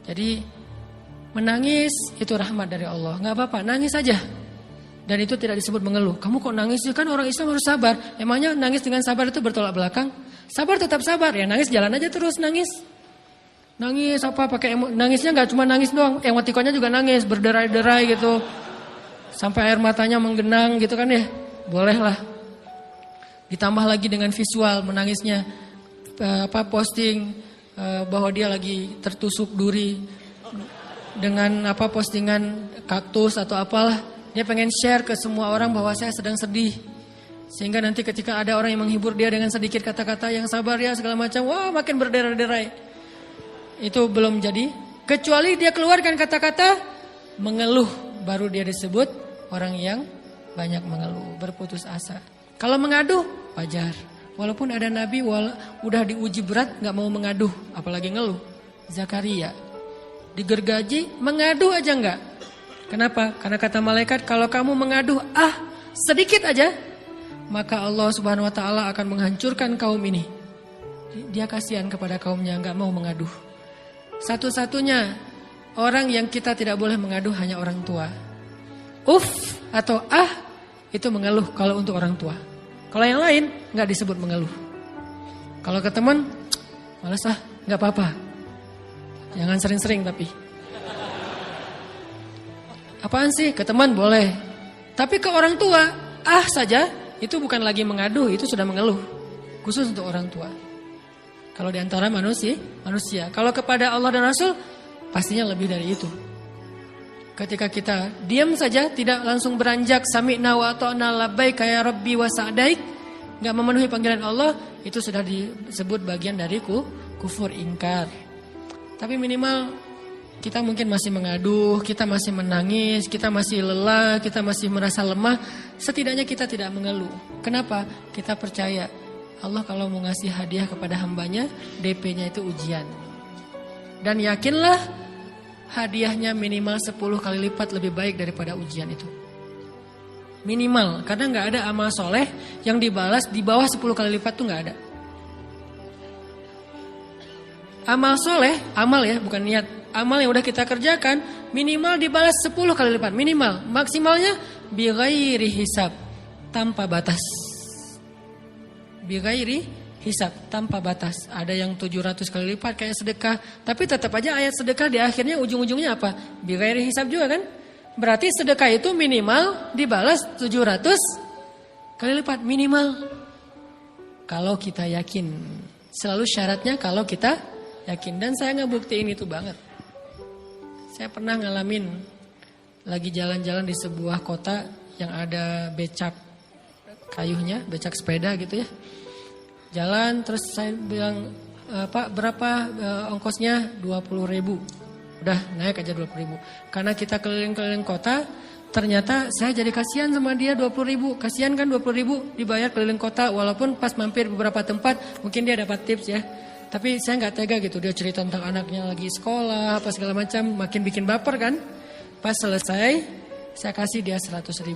Jadi menangis itu rahmat dari Allah. Gak apa-apa, nangis saja. Dan itu tidak disebut mengeluh. Kamu kok nangis? Kan orang Islam harus sabar. Emangnya nangis dengan sabar itu bertolak belakang? Sabar tetap sabar. Ya nangis jalan aja terus nangis. Nangis apa pakai nangisnya nggak cuma nangis doang. Emotikonnya juga nangis, berderai-derai gitu. Sampai air matanya menggenang gitu kan ya. Bolehlah. Ditambah lagi dengan visual menangisnya. Posting bahwa dia lagi tertusuk duri. Dengan postingan kaktus atau apalah. Dia pengen share ke semua orang bahwa saya sedang sedih. Sehingga nanti ketika ada orang yang menghibur dia dengan sedikit kata-kata yang sabar ya segala macam. Wah makin berderai-derai. Itu belum jadi. Kecuali dia keluarkan kata-kata mengeluh. Baru dia disebut orang yang banyak mengeluh. Berputus asa. Kalau mengaduh wajar. Walaupun ada nabi udah diuji berat gak mau mengaduh. Apalagi ngeluh. Zakaria. Digergaji mengaduh aja enggak. Kenapa? Karena kata malaikat kalau kamu mengaduh sedikit aja, maka Allah Subhanahu wa taala akan menghancurkan kaum ini. Dia kasihan kepada kaumnya enggak mau mengaduh. Satu-satunya orang yang kita tidak boleh mengaduh hanya orang tua. Atau itu mengeluh kalau untuk orang tua. Kalau yang lain enggak disebut mengeluh. Kalau ke teman, malas enggak apa-apa. Jangan sering-sering tapi. Apaan sih? Ke teman boleh. Tapi ke orang tua, saja, itu bukan lagi mengaduh, itu sudah mengeluh. Khusus untuk orang tua. Kalau di antara manusia. Kalau kepada Allah dan Rasul, pastinya lebih dari itu. Ketika kita diam saja, tidak langsung beranjak, sami'na wa ata'na labbaik ya rabbi wa sa'daik, gak memenuhi panggilan Allah, itu sudah disebut bagian dari kufur ingkar. Tapi minimal kita mungkin masih mengaduh, kita masih menangis, kita masih lelah, kita masih merasa lemah. Setidaknya kita tidak mengeluh. Kenapa? Kita percaya Allah kalau mau ngasih hadiah kepada hambanya, DP-nya itu ujian. Dan yakinlah hadiahnya minimal 10 kali lipat lebih baik daripada ujian itu. Minimal, karena gak ada amal soleh yang dibalas di bawah 10 kali lipat tuh gak ada. Amal soleh, amal ya bukan niat. Amal yang udah kita kerjakan minimal dibalas 10 kali lipat. Minimal, maksimalnya bighairi hisab, tanpa batas. Bighairi hisab, tanpa batas. Ada yang 700 kali lipat kayak sedekah. Tapi tetap aja ayat sedekah di akhirnya ujung-ujungnya apa? Bighairi hisab juga kan? Berarti sedekah itu minimal dibalas 700 kali lipat. Minimal. Kalau kita yakin. Selalu syaratnya kalau kita yakin. Dan saya ngebuktiin itu banget. Saya pernah ngalamin lagi jalan-jalan di sebuah kota yang ada becak kayunya, becak sepeda gitu ya. Jalan terus saya bilang, Pak berapa ongkosnya? 20.000. Udah naik aja 20.000. Karena kita keliling-keliling kota, ternyata saya jadi kasihan sama dia 20.000. Kasihan kan 20.000 dibayar keliling kota, walaupun pas mampir beberapa tempat mungkin dia dapat tips ya. Tapi saya nggak tega gitu, dia cerita tentang anaknya lagi sekolah, apa segala macam, makin bikin baper kan. Pas selesai, saya kasih dia 100.000.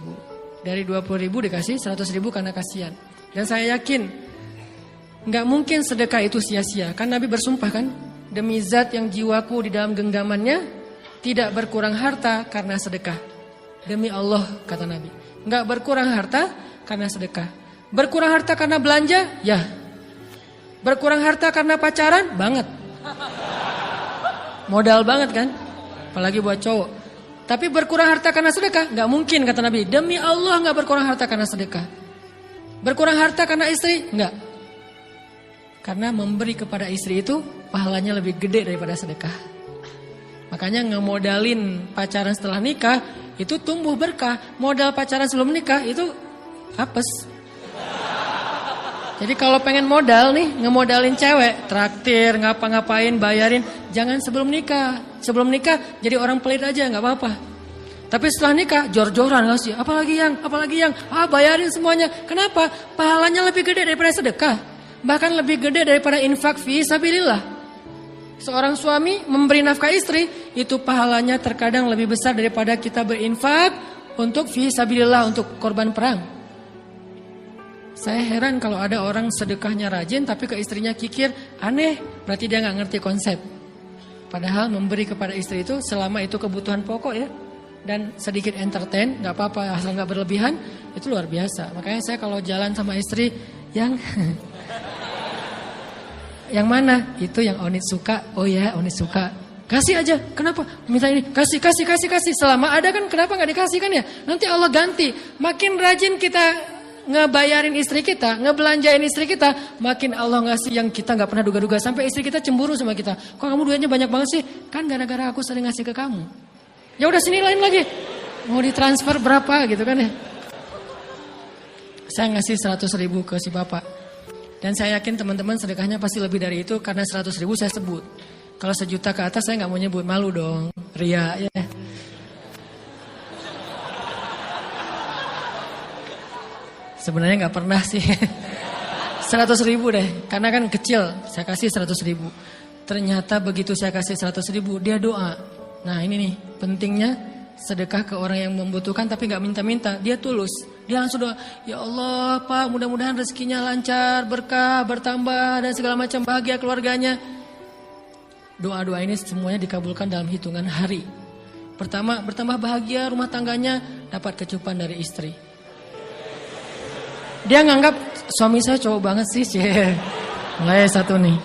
Dari 20.000 dikasih 100.000 karena kasihan. Dan saya yakin, nggak mungkin sedekah itu sia-sia. Kan Nabi bersumpah kan, demi zat yang jiwaku di dalam genggamannya, tidak berkurang harta karena sedekah. Demi Allah, kata Nabi. Nggak berkurang harta karena sedekah. Berkurang harta karena belanja? Ya. Berkurang harta karena pacaran? Banget. Modal banget kan? Apalagi buat cowok. Tapi berkurang harta karena sedekah? Gak mungkin kata Nabi. Demi Allah gak berkurang harta karena sedekah. Berkurang harta karena istri? Enggak. Karena memberi kepada istri itu pahalanya lebih gede daripada sedekah. Makanya ngemodalin pacaran setelah nikah itu tumbuh berkah. Modal pacaran sebelum nikah itu apes. Jadi kalau pengen modal nih, ngemodalin cewek, traktir, ngapa-ngapain, bayarin, jangan sebelum nikah. Sebelum nikah jadi orang pelit aja, nggak apa-apa. Tapi setelah nikah, jor-joran ngasih, apalagi yang, bayarin semuanya. Kenapa? Pahalanya lebih gede daripada sedekah. Bahkan lebih gede daripada infak fi sabilillah. Seorang suami memberi nafkah istri, itu pahalanya terkadang lebih besar daripada kita berinfak untuk fi sabilillah, untuk korban perang. Saya heran kalau ada orang sedekahnya rajin tapi ke istrinya kikir, aneh, berarti dia gak ngerti konsep. Padahal memberi kepada istri itu selama itu kebutuhan pokok ya. Dan sedikit entertain, gak apa-apa asal gak berlebihan, itu luar biasa. Makanya saya kalau jalan sama istri yang yang mana? Itu yang Onit suka. Oh ya, Onit suka. Kasih aja. Kenapa? Minta ini. Kasih. Selama ada kan kenapa gak dikasih kan ya? Nanti Allah ganti. Makin rajin kita ngebayarin istri kita, ngebelanjain istri kita, makin Allah ngasih yang kita gak pernah duga-duga. Sampai istri kita cemburu sama kita. Kok kamu duitnya banyak banget sih? Kan gara-gara aku sering ngasih ke kamu. Ya udah sini lain lagi. Mau ditransfer berapa gitu kan ya? Saya ngasih 100.000 ke si bapak. Dan saya yakin teman-teman sedekahnya pasti lebih dari itu karena 100.000 saya sebut. Kalau 1 juta ke atas saya nggak mau nyebut, malu dong, ria ya. Sebenarnya nggak pernah sih. 100.000 deh, karena kan kecil. Saya kasih 100.000. Ternyata begitu saya kasih 100.000 dia doa. Nah ini nih pentingnya sedekah ke orang yang membutuhkan tapi nggak minta-minta. Dia tulus. Dia langsung doa, ya Allah Pak mudah-mudahan rezekinya lancar, berkah, bertambah dan segala macam, bahagia keluarganya. Doa-doa ini semuanya dikabulkan dalam hitungan hari. Pertama bertambah bahagia rumah tangganya, dapat kecupan dari istri. Dia nganggap suami saya cowok banget sih. Mulai 1 nih.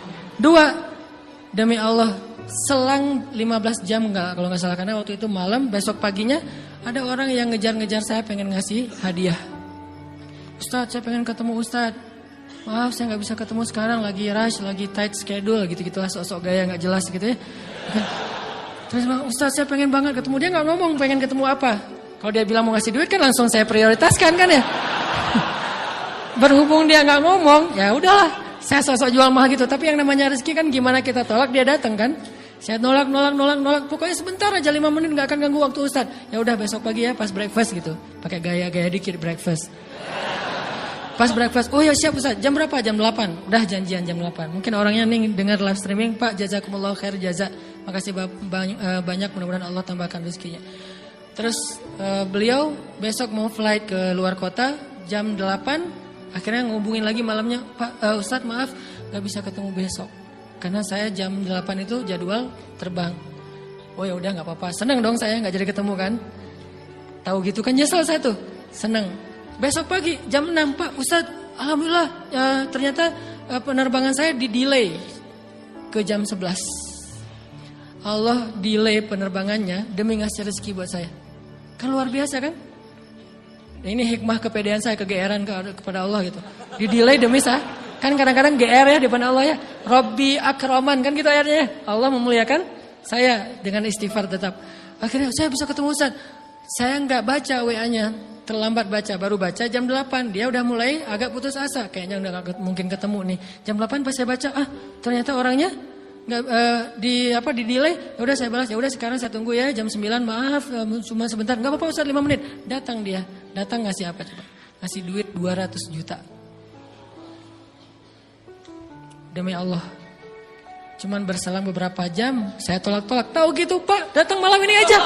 2, demi Allah selang 15 jam kalau nggak salah, karena waktu itu malam, besok paginya ada orang yang ngejar-ngejar saya pengen ngasih hadiah. Ustadz saya pengen ketemu Ustadz. Maaf saya nggak bisa ketemu sekarang, lagi rush, lagi tight schedule gitu-gitulah, sok-sok gaya nggak jelas gitu ya. Terus Ustadz saya pengen banget ketemu, dia nggak ngomong pengen ketemu apa. Kalau dia bilang mau ngasih duit kan langsung saya prioritaskan kan ya. Berhubung dia nggak ngomong, ya udahlah. Saya sosok jual mahal gitu, tapi yang namanya rezeki kan gimana kita tolak dia datang kan. Saya nolak. Pokoknya sebentar aja 5 menit nggak akan ganggu waktu Ustaz. Ya udah besok pagi ya pas breakfast gitu. Pakai gaya-gaya dikit breakfast. Pas breakfast, oh ya siap Ustaz. Jam berapa? Jam 8. Udah janjian jam 8. Mungkin orangnya nih dengar live streaming, Pak jazakumullah khair jaza. Makasih banyak, mudah-mudahan Allah tambahkan rezekinya. Terus beliau besok mau flight ke luar kota jam 8. Akhirnya ngubungin lagi malamnya, Pak Ustadz maaf gak bisa ketemu besok. Karena saya jam 8 itu jadwal terbang. Oh ya udah gak apa-apa, seneng dong saya gak jadi ketemu kan. Tahu gitu kan nyesel saya tuh, seneng. Besok pagi jam 6, Pak Ustadz alhamdulillah ternyata penerbangan saya di delay ke jam 11. Allah delay penerbangannya demi ngasih rezeki buat saya. Kan luar biasa kan. Ini hikmah kepedean saya, kegeeran kepada Allah gitu. Di delay demi saya. Kan kadang-kadang GR ya di depan Allah ya. Robbi akraman kan gitu ayatnya. Allah memuliakan saya dengan istighfar tetap. Akhirnya saya bisa ketemu Ustaz. Saya nggak baca WA-nya. Terlambat baca, baru baca jam 8. Dia udah mulai agak putus asa. Kayaknya udah gak mungkin ketemu nih. Jam 8 pas saya baca, ternyata orangnya nggak di delay. Ya udah saya balas, ya udah sekarang saya tunggu ya jam 9, maaf cuma sebentar. Enggak apa-apa Ustaz 5 menit. Datang dia. Datang ngasih apa coba? Ngasih duit 200 juta. Demi Allah. Cuman berselang beberapa jam saya tolak-tolak. Tahu gitu Pak, datang malam ini aja.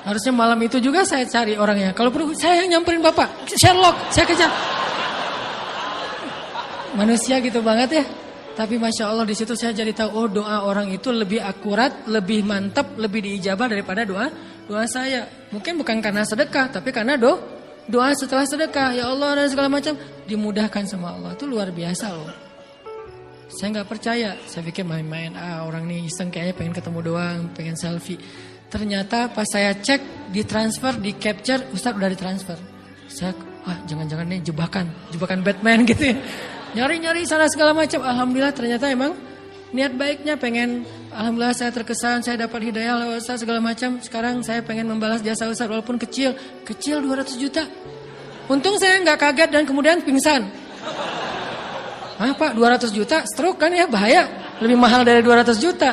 Harusnya malam itu juga saya cari orangnya. Kalau perlu saya yang nyamperin Bapak. Sherlock, saya kejar. Manusia gitu banget ya. Tapi Masya Allah di situ saya jadi tahu, oh doa orang itu lebih akurat, lebih mantap, lebih diijabah daripada doa saya. Mungkin bukan karena sedekah, tapi karena doa setelah sedekah. Ya Allah dan segala macam dimudahkan sama Allah. Itu luar biasa loh. Saya nggak percaya, saya pikir main-main. Orang nih iseng kayaknya pengen ketemu doang, pengen selfie. Ternyata pas saya cek, ditransfer, di capture, Ustaz udah ditransfer. Saya, jangan-jangan nih jebakan Batman gitu ya. Nyari-nyari sana segala macam. Alhamdulillah ternyata emang niat baiknya pengen, alhamdulillah saya terkesan, saya dapat hidayah lewat Ustaz segala macam. Sekarang saya pengen membalas jasa Ustaz walaupun kecil 200 juta. Untung saya nggak kaget dan kemudian pingsan. Pak 200 juta stroke kan ya, bahaya. Lebih mahal dari 200 juta.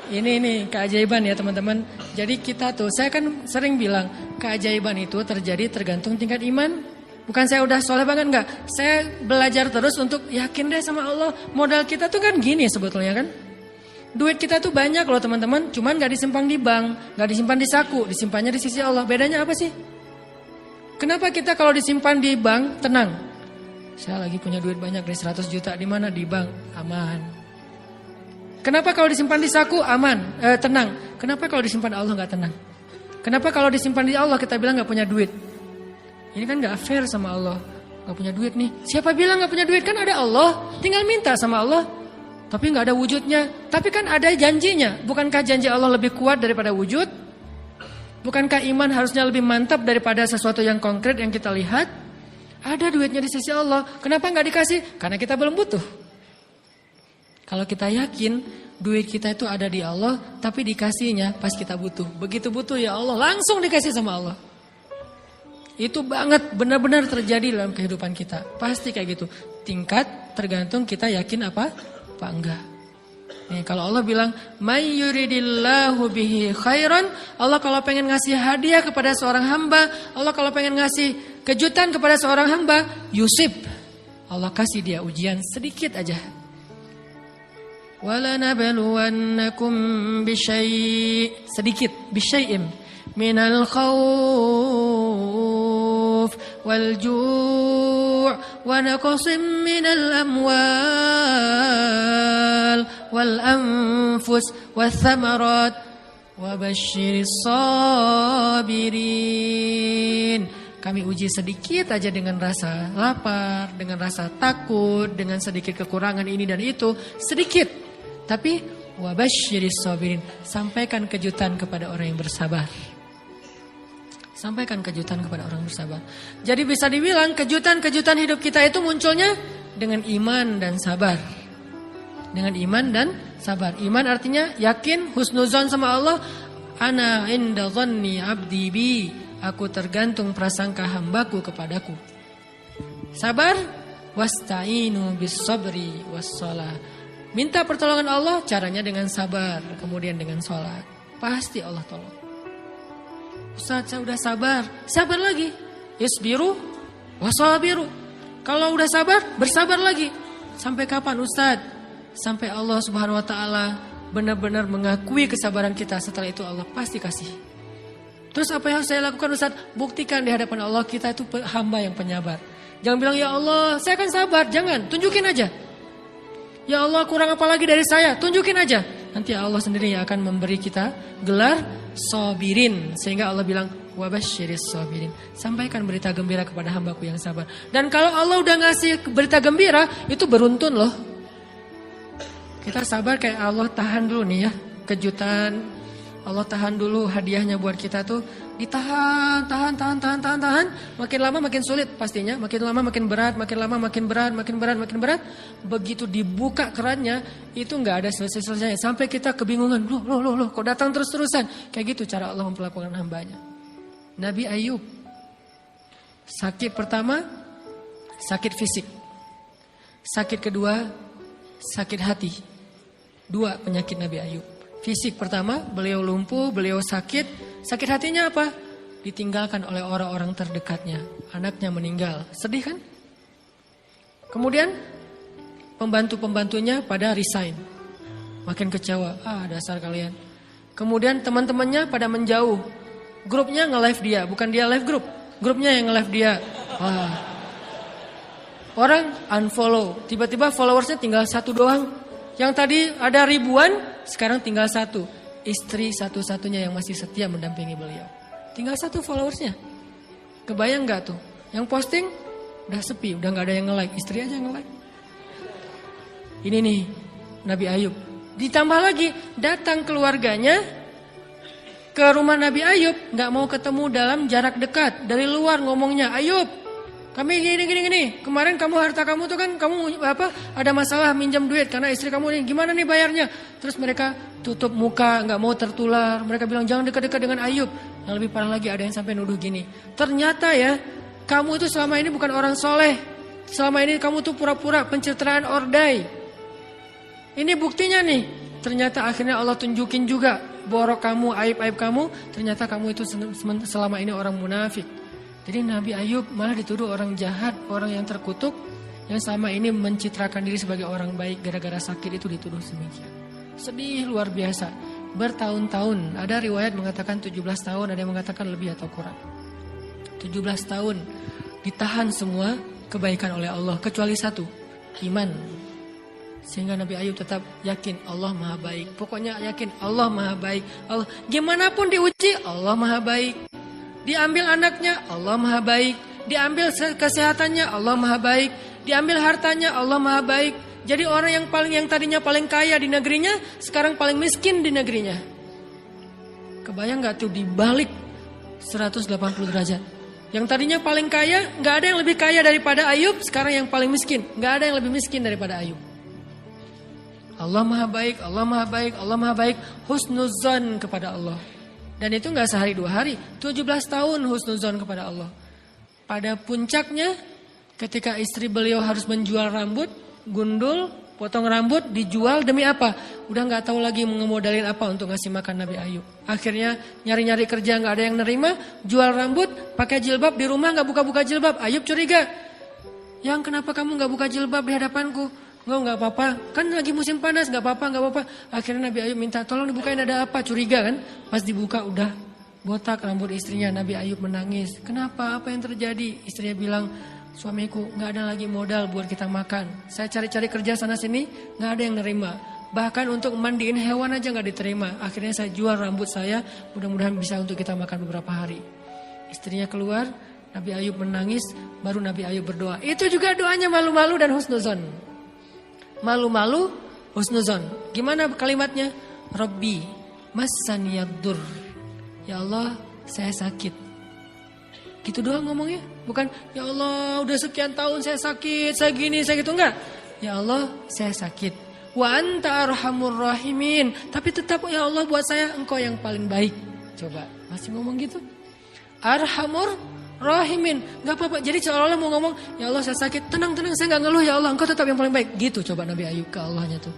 Ini keajaiban ya teman-teman. Jadi kita tuh, saya kan sering bilang keajaiban itu terjadi tergantung tingkat iman. Bukan saya udah soleh banget, enggak. Saya belajar terus untuk yakin deh sama Allah. Modal kita tuh kan gini sebetulnya kan. Duit kita tuh banyak loh teman-teman. Cuman gak disimpan di bank, gak disimpan di saku. Disimpannya di sisi Allah. Bedanya apa sih? Kenapa kita kalau disimpan di bank tenang? Saya lagi punya duit banyak dari 100 juta. Di mana? Di bank. Aman. Kenapa kalau disimpan di saku aman, tenang? Kenapa kalau disimpan Allah nggak tenang? Kenapa kalau disimpan di Allah kita bilang nggak punya duit? Ini kan nggak fair sama Allah. Nggak punya duit nih. Siapa bilang nggak punya duit? Kan ada Allah. Tinggal minta sama Allah. Tapi nggak ada wujudnya. Tapi kan ada janjinya. Bukankah janji Allah lebih kuat daripada wujud? Bukankah iman harusnya lebih mantap daripada sesuatu yang konkret yang kita lihat? Ada duitnya di sisi Allah. Kenapa nggak dikasih? Karena kita belum butuh. Kalau kita yakin duit kita itu ada di Allah, tapi dikasihnya pas kita butuh. Begitu butuh ya Allah, langsung dikasih sama Allah. Itu banget benar-benar terjadi dalam kehidupan kita. Pasti kayak gitu. Tingkat tergantung kita yakin apa enggak. Nih, kalau Allah bilang, "May yuridillahu bihi khairan", Allah kalau pengen ngasih hadiah kepada seorang hamba, Allah kalau pengen ngasih kejutan kepada seorang hamba, yusib. Allah kasih dia ujian sedikit aja. Walanabluwannakum bisyai', sedikit, bisyai'im minal khawf wal ju' wa naqsim minal amwal wal anfus wath thamarat wa basyiris sabirin. Kami uji sedikit aja dengan rasa lapar, dengan rasa takut, dengan sedikit kekurangan ini dan itu, sedikit. Tapi wabasyiris sabirin, sampaikan kejutan kepada orang yang bersabar. Sampaikan kejutan kepada orang bersabar. Jadi bisa dibilang kejutan-kejutan hidup kita itu munculnya dengan iman dan sabar. Dengan iman dan sabar. Iman artinya yakin, husnuzon sama Allah. Ana inda dhanni abdi bi. Aku tergantung prasangka hambaku kepadaku. Sabar, wasta'inu bis sabri was shalah. Minta pertolongan Allah, caranya dengan sabar, kemudian dengan sholat. Pasti Allah tolong. Ustaz, saya udah sabar. Sabar lagi. Isbiru wasabiru. Kalau udah sabar, bersabar lagi. Sampai kapan Ustaz? Sampai Allah Subhanahu wa taala benar-benar mengakui kesabaran kita. Setelah itu Allah pasti kasih. Terus apa yang harus saya lakukan Ustaz? Buktikan di hadapan Allah kita itu hamba yang penyabar. Jangan bilang ya Allah saya akan sabar. Jangan, tunjukin aja. Ya Allah kurang apa lagi dari saya? Tunjukin aja. Nanti Allah sendiri yang akan memberi kita gelar sabirin. Sehingga Allah bilang wabasyiris sabirin. Sampaikan berita gembira kepada hambaku yang sabar. Dan kalau Allah udah ngasih berita gembira, itu beruntun loh. Kita sabar kayak Allah tahan dulu nih ya. Kejutan. Allah tahan dulu hadiahnya buat kita tuh. Ditahan, tahan. Makin lama makin sulit pastinya. Makin lama makin berat, makin lama makin berat. Begitu dibuka kerannya, itu gak ada selesai-selesainya. Sampai kita kebingungan. Loh, kok datang terus-terusan. Kayak gitu cara Allah memperlakukan hambanya. Nabi Ayub. Sakit pertama, sakit fisik. Sakit kedua, sakit hati. 2 penyakit Nabi Ayub. Fisik pertama, beliau lumpuh, beliau sakit. Sakit hatinya apa? Ditinggalkan oleh orang-orang terdekatnya. Anaknya meninggal. Sedih kan? Kemudian pembantu-pembantunya pada resign. Makin kecewa. Dasar kalian. Kemudian teman-temannya pada menjauh. Grupnya nge-live dia. Bukan dia live grup. Grupnya yang nge-live dia. Orang unfollow. Tiba-tiba followersnya tinggal 1 doang. Yang tadi ada ribuan, sekarang tinggal 1. Istri satu-satunya yang masih setia mendampingi beliau. Tinggal 1 followersnya. Kebayang gak tuh? Yang posting udah sepi, udah gak ada yang nge-like. Istri aja nge-like. Ini nih Nabi Ayub. Ditambah lagi datang keluarganya ke rumah Nabi Ayub. Gak mau ketemu dalam jarak dekat. Dari luar ngomongnya, Ayub kami gini. Kemarin kamu harta kamu tuh kan kamu ada masalah minjam duit karena istri kamu nih. Gimana nih bayarnya? Terus mereka tutup muka, nggak mau tertular. Mereka bilang jangan dekat-dekat dengan Ayub. Yang lebih parah lagi ada yang sampai nuduh gini. Ternyata ya kamu itu selama ini bukan orang soleh. Selama ini kamu tuh pura-pura pencitraan ordai. Ini buktinya nih. Ternyata akhirnya Allah tunjukin juga borok kamu, aib-aib kamu. Ternyata kamu itu selama ini orang munafik. Jadi Nabi Ayub malah dituduh orang jahat, orang yang terkutuk, yang selama ini mencitrakan diri sebagai orang baik gara-gara sakit itu dituduh demikian. Sedih luar biasa. Bertahun-tahun, ada riwayat mengatakan 17 tahun, ada yang mengatakan lebih atau kurang. 17 tahun ditahan semua kebaikan oleh Allah kecuali satu, iman. Sehingga Nabi Ayub tetap yakin Allah Maha Baik. Pokoknya yakin Allah Maha Baik. Allah gimana pun diuji, Allah Maha Baik. Diambil anaknya, Allah Maha Baik. Diambil kesehatannya, Allah Maha Baik. Diambil hartanya, Allah Maha Baik. Jadi orang yang tadinya paling kaya di negerinya, sekarang paling miskin di negerinya. Kebayang gak tuh dibalik 180 derajat. Yang tadinya paling kaya, gak ada yang lebih kaya daripada Ayub. Sekarang yang paling miskin, gak ada yang lebih miskin daripada Ayub. Allah Maha Baik, Allah Maha Baik, Allah Maha Baik. Husnuzon kepada Allah. Dan itu gak sehari 2 hari, 17 tahun husnuzon kepada Allah. Pada puncaknya, ketika istri beliau harus menjual rambut, gundul, potong rambut, dijual demi apa? Udah gak tahu lagi ngemodalin apa untuk ngasih makan Nabi Ayub. Akhirnya nyari-nyari kerja gak ada yang nerima, jual rambut, pakai jilbab, di rumah gak buka-buka jilbab. Ayub curiga, yang kenapa kamu gak buka jilbab di hadapanku? Enggak apa-apa, kan lagi musim panas, gak apa-apa. Akhirnya Nabi Ayub minta tolong dibukain, ada apa? Curiga kan? Pas dibuka udah botak rambut istrinya. Nabi Ayub menangis. Kenapa? Apa yang terjadi? Istrinya bilang, suamiku gak ada lagi modal buat kita makan. Saya cari-cari kerja sana sini, gak ada yang nerima. Bahkan untuk mandiin hewan aja gak diterima. Akhirnya saya jual rambut saya, mudah-mudahan bisa untuk kita makan beberapa hari. Istrinya keluar, Nabi Ayub menangis, baru Nabi Ayub berdoa. Itu juga doanya malu-malu dan husnuzon. Malu-malu, husnuzon. Gimana kalimatnya? Rabbi massaniyaddur. Ya Allah, saya sakit. Gitu doang ngomongnya. Bukan, ya Allah udah sekian tahun saya sakit, saya gini, saya gitu. Enggak. Ya Allah, saya sakit. Wa anta arhamur rahimin. Tapi tetap, ya Allah buat saya engkau yang paling baik. Coba, masih ngomong gitu. Arhamur rahimin, gak apa-apa. Jadi seolah-olah mau ngomong, ya Allah saya sakit, tenang, saya gak ngeluh, ya Allah engkau tetap yang paling baik. Gitu coba Nabi Ayub ke Allahnya tuh.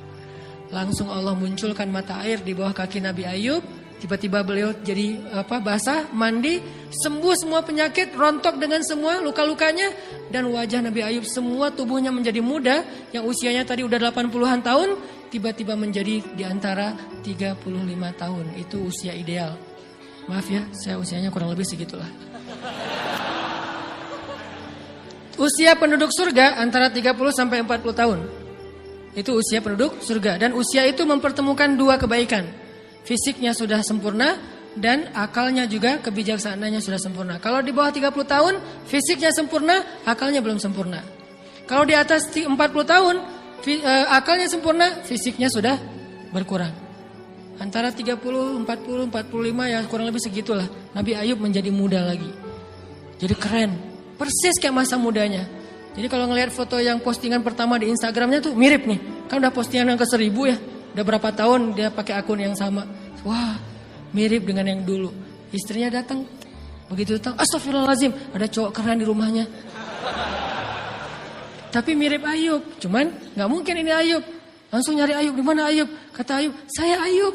Langsung Allah munculkan mata air di bawah kaki Nabi Ayub. Tiba-tiba beliau jadi basah, mandi, sembuh semua penyakit, rontok dengan semua luka-lukanya. Dan wajah Nabi Ayub semua tubuhnya menjadi muda. Yang usianya tadi udah 80-an tahun, tiba-tiba menjadi di antara 35 tahun. Itu usia ideal. Maaf ya, saya usianya kurang lebih segitulah. Usia penduduk surga antara 30 sampai 40 tahun. Itu usia penduduk surga. Dan usia itu mempertemukan 2 kebaikan. Fisiknya sudah sempurna dan akalnya juga, kebijaksanaannya sudah sempurna. Kalau di bawah 30 tahun, fisiknya sempurna, akalnya belum sempurna. Kalau di atas 40 tahun, akalnya sempurna, fisiknya sudah berkurang. Antara 30, 40, 45 ya kurang lebih segitulah. Nabi Ayub menjadi muda lagi. Jadi keren. Persis kayak masa mudanya. Jadi kalau ngelihat foto yang postingan pertama di Instagramnya tuh mirip nih. Kan udah postingan yang ke 1000 ya. Udah berapa tahun dia pakai akun yang sama. Wah, mirip dengan yang dulu. Istrinya datang. Begitu datang, astagfirullahaladzim, ada cowok keren di rumahnya. Tapi mirip Ayub. Cuman gak mungkin ini Ayub. Langsung nyari Ayub, di mana Ayub? Kata Ayub, saya Ayub,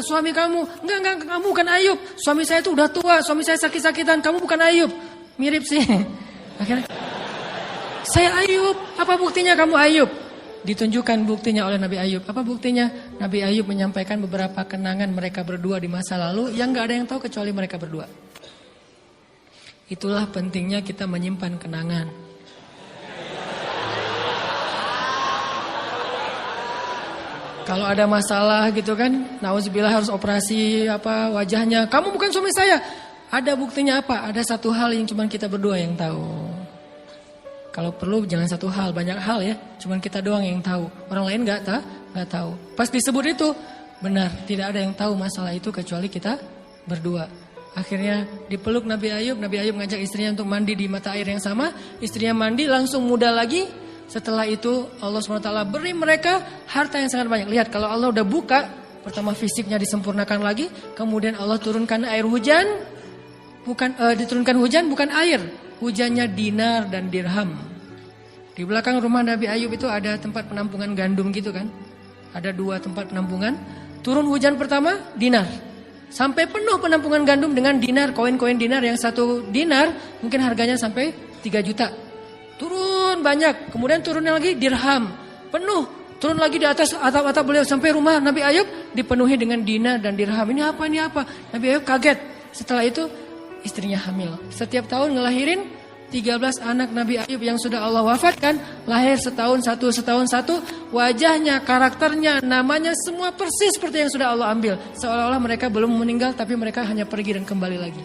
suami kamu. Enggak, kamu bukan Ayub. Suami saya itu udah tua, suami saya sakit-sakitan, kamu bukan Ayub. Mirip sih. Akhirnya, saya Ayub, apa buktinya kamu Ayub? Ditunjukkan buktinya oleh Nabi Ayub. Apa buktinya? Nabi Ayub menyampaikan beberapa kenangan mereka berdua di masa lalu yang gak ada yang tahu kecuali mereka berdua. Itulah pentingnya kita menyimpan kenangan. Kalau ada masalah gitu kan, nauzubillah harus operasi wajahnya. Kamu bukan suami saya. Ada buktinya apa? Ada satu hal yang cuma kita berdua yang tahu. Kalau perlu jangan satu hal, banyak hal ya. Cuma kita doang yang tahu. Orang lain nggak tahu. Pas disebut itu benar, tidak ada yang tahu masalah itu kecuali kita berdua. Akhirnya dipeluk Nabi Ayub. Nabi Ayub ngajak istrinya untuk mandi di mata air yang sama. Istrinya mandi langsung muda lagi. Setelah itu Allah SWT beri mereka harta yang sangat banyak. Lihat kalau Allah udah buka, pertama fisiknya disempurnakan lagi. Kemudian Allah turunkan air hujan. Diturunkan hujan bukan air. Hujannya dinar dan dirham. Di belakang rumah Nabi Ayub itu ada tempat penampungan gandum gitu kan. Ada 2 tempat penampungan. Turun hujan pertama dinar. Sampai penuh penampungan gandum dengan dinar. Koin-koin dinar yang 1 dinar mungkin harganya sampai 3 juta. Turun banyak. Kemudian turunnya lagi dirham. Penuh. Turun lagi di atas atap-atap beliau. Sampai rumah Nabi Ayub dipenuhi dengan dinar dan dirham. Ini apa? Nabi Ayub kaget. Setelah itu istrinya hamil. Setiap tahun ngelahirin 13 anak Nabi Ayub yang sudah Allah wafatkan, lahir setahun satu, wajahnya, karakternya, namanya semua persis seperti yang sudah Allah ambil. Seolah-olah mereka belum meninggal tapi mereka hanya pergi dan kembali lagi.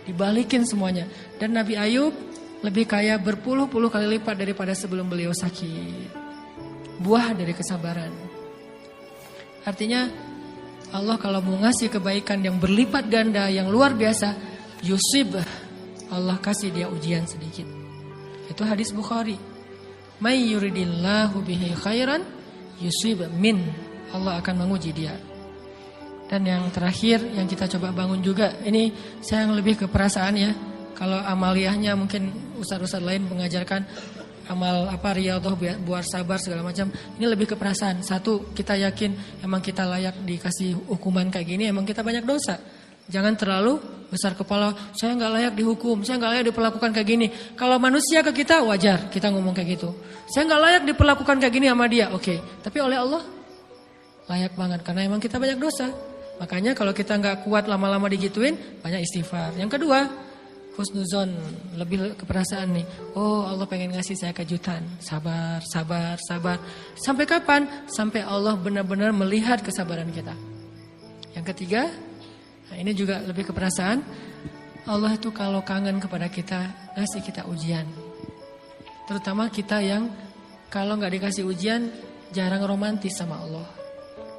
Dibalikin semuanya. Dan Nabi Ayub lebih kaya berpuluh-puluh kali lipat daripada sebelum beliau sakit. Buah dari kesabaran. Artinya Allah kalau mau ngasih kebaikan yang berlipat ganda, yang luar biasa, yusib, Allah kasih dia ujian sedikit. Itu hadis Bukhari. May yuridillahu bihi khairan yusib min. Allah akan menguji dia. Dan yang terakhir yang kita coba bangun juga, ini saya yang lebih ke perasaan ya. Kalau amaliyahnya mungkin ustaz-ustaz lain mengajarkan amal riyadhah buat sabar segala macam. Ini lebih ke perasaan. Satu, kita yakin emang kita layak dikasih hukuman kayak gini, emang kita banyak dosa. Jangan terlalu besar kepala, saya nggak layak dihukum, saya nggak layak diperlakukan kayak gini. Kalau manusia ke kita wajar kita ngomong kayak gitu. Saya nggak layak diperlakukan kayak gini sama dia, oke. Tapi oleh Allah layak banget karena emang kita banyak dosa. Makanya kalau kita nggak kuat lama-lama digituin, banyak istighfar. Yang kedua, husnuzon, lebih ke perasaan nih. Oh Allah pengen ngasih saya kejutan, sabar. Sampai kapan? Sampai Allah benar-benar melihat kesabaran kita. Yang ketiga, nah ini juga lebih ke perasaan. Allah itu kalau kangen kepada kita, ngasih kita ujian. Terutama kita yang kalau nggak dikasih ujian, jarang romantis sama Allah.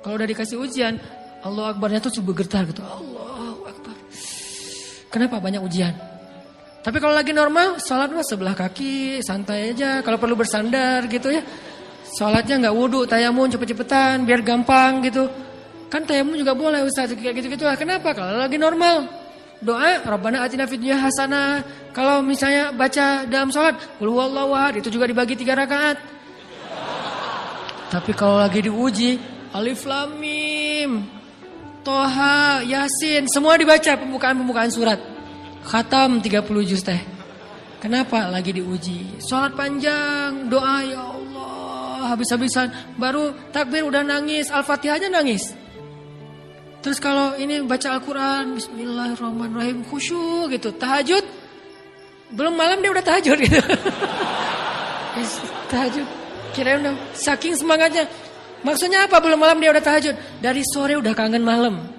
Kalau udah dikasih ujian, Allah Akbarnya tuh bergetar gitu. Allahu Akbar. Kenapa banyak ujian? Tapi kalau lagi normal, sholat mah sebelah kaki, santai aja. Kalau perlu bersandar gitu ya. Sholatnya nggak wudhu, tayamum cepet-cepetan, biar gampang gitu. Kan tayamum juga boleh Ustaz, kayak gitu-gitu lah. Kenapa? Kalau lagi normal, doa Rabbana atina fid dunya hasanah. Kalau misalnya baca dalam sholat, qul huwallahu ahad, itu juga dibagi 3 rakaat. Tapi kalau lagi diuji, Alif Lam Mim, Toha, Yasin, semua dibaca pembukaan surat. Khatam 30 juz teh. Kenapa? Lagi diuji. Sholat panjang, doa ya Allah, habis-habisan, baru takbir udah nangis, Al-Fatihah aja nangis. Terus kalau ini baca Al-Quran, Bismillahirrahmanirrahim, khusyuk gitu. Tahajud, belum malam dia udah tahajud gitu. Tahajud, kirain udah saking semangatnya. Maksudnya apa belum malam dia udah tahajud? Dari sore udah kangen malam.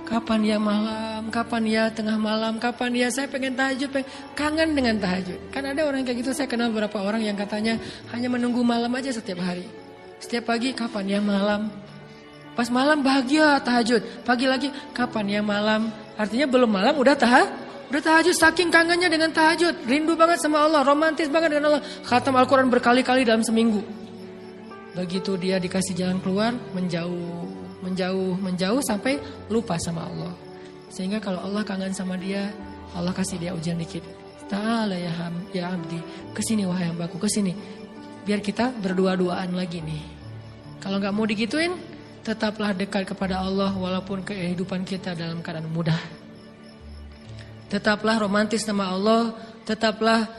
Kapan ya malam, kapan ya tengah malam, kapan ya saya pengen tahajud, kangen dengan tahajud. Kan ada orang kayak gitu, saya kenal beberapa orang yang katanya hanya menunggu malam aja setiap hari. Setiap pagi, kapan ya malam. Pas malam bahagia tahajud, pagi lagi kapan ya malam. Artinya belum malam udah tahajud, saking kangennya dengan tahajud, rindu banget sama Allah, romantis banget dengan Allah. Khatam Al-Quran berkali-kali dalam seminggu. Begitu dia dikasih jalan keluar, menjauh sampai lupa sama Allah. Sehingga kalau Allah kangen sama dia, Allah kasih dia ujian dikit. Ta'ala ya abdi, kesini wahai hambaku, kesini. Biar kita berdua-duaan lagi nih. Kalau gak mau digituin, tetaplah dekat kepada Allah walaupun kehidupan kita dalam keadaan mudah. Tetaplah romantis sama Allah, tetaplah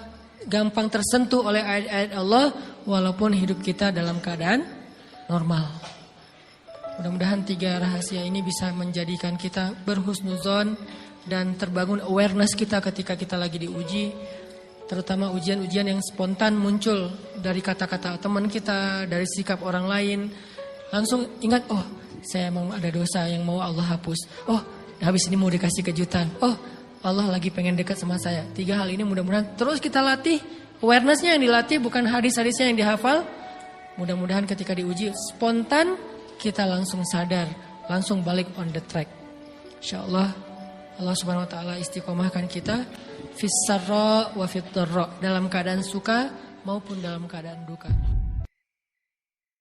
gampang tersentuh oleh ayat-ayat Allah walaupun hidup kita dalam keadaan normal. Mudah-mudahan 3 rahasia ini bisa menjadikan kita berhusnuzon dan terbangun awareness kita ketika kita lagi diuji. Terutama ujian-ujian yang spontan muncul dari kata-kata teman kita, dari sikap orang lain. Langsung ingat, oh saya mau ada dosa yang mau Allah hapus. Oh habis ini mau dikasih kejutan. Oh Allah lagi pengen dekat sama saya. 3 hal ini mudah-mudahan terus kita latih. Awarenessnya yang dilatih, bukan hadis-hadisnya yang dihafal. Mudah-mudahan ketika diuji spontan kita langsung sadar, langsung balik on the track. InsyaAllah Allah subhanahu wa ta'ala istiqomahkan kita fis sarra wa fit dharra, dalam keadaan suka maupun dalam keadaan duka.